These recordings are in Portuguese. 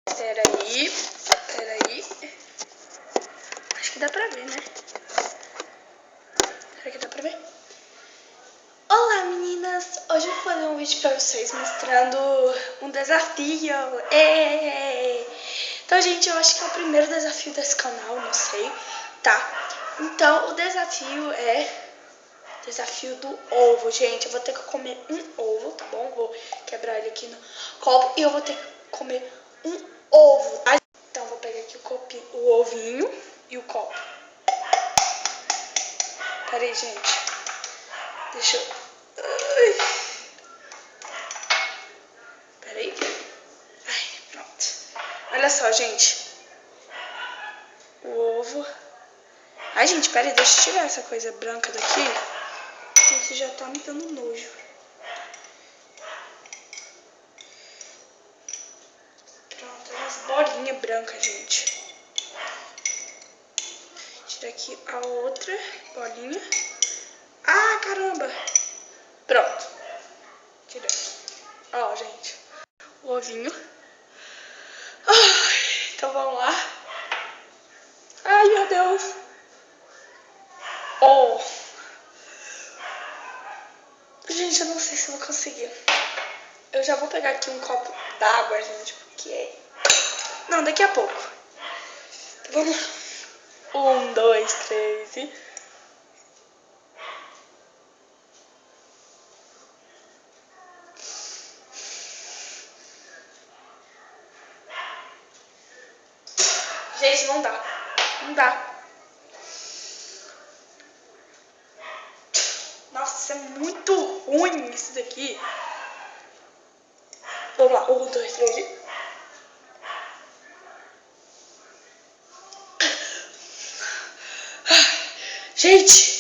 Peraí. Acho que dá pra ver, né? Será que dá pra ver? Olá, meninas! Hoje eu vou fazer um vídeo pra vocês mostrando um desafio. Então, gente, eu acho que é o primeiro desafio desse canal, não sei, tá? Então, o desafio é desafio do ovo, gente. Eu vou ter que comer um ovo, tá bom? Vou quebrar ele aqui no copo e eu vou ter que comer um ovo, tá? Então, vou pegar aqui o ovinho e o copo. Pera aí, gente. Deixa eu... Pera aí. Ai, pronto. Olha só, gente. O ovo. Ai, gente, pera aí. Deixa eu tirar essa coisa branca daqui. Isso já tá me dando nojo. Pronto, umas bolinhas brancas, gente. Tira aqui a outra bolinha. Ah, caramba. Pronto. Tirei. Ó, gente. O ovinho. Então vamos lá. Ai, meu Deus. Oh. Gente, eu não sei se eu vou conseguir. Eu já vou pegar aqui um copo d'água, gente, porque... Não, daqui a pouco. Então, vamos lá. 1, 2, 3 e... Gente, não dá. Não dá. Nossa, é muito ruim isso daqui. Vamos lá. 1, 2, 3 e... Gente!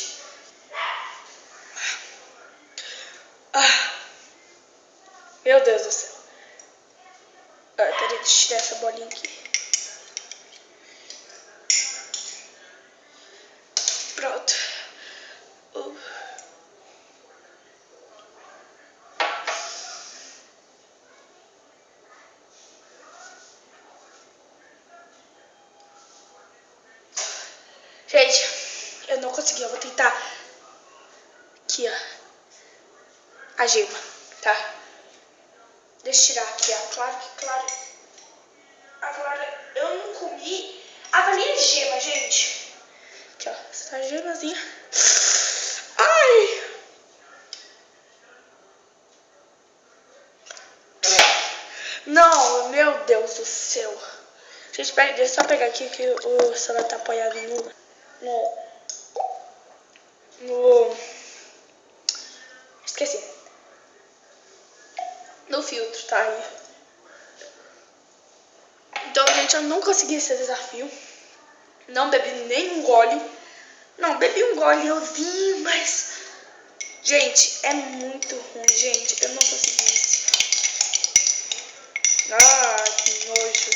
Meu Deus do céu. Peraí, deixa eu tirar essa bolinha aqui. Pronto. Gente, eu não consegui. Eu vou tentar aqui, ó, a gema, tá? Deixa eu tirar aqui, ó. Claro. Agora, eu não comi a valinha gema, gente. Aqui, ó. Essa gemazinha. Ai! Não, meu Deus do céu. Gente, peraí, deixa eu só pegar aqui que o celular tá apoiado no... Esqueci. No filtro, tá aí. Então, gente, eu não consegui esse desafio. Não bebi nem um gole. Não, bebi um gole, eu vi, mas... Gente, é muito ruim, gente. Eu não consegui isso. Ah, que nojo.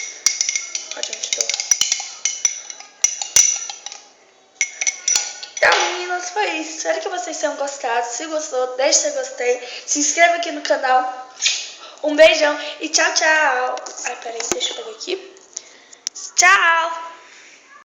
Ó, gente, tô... Então, meninas, foi isso. Espero que vocês tenham gostado. Se gostou, deixa seu gostei. Se inscreva aqui no canal. Um beijão e tchau, tchau. Ai, peraí, deixa eu pegar aqui. Tchau!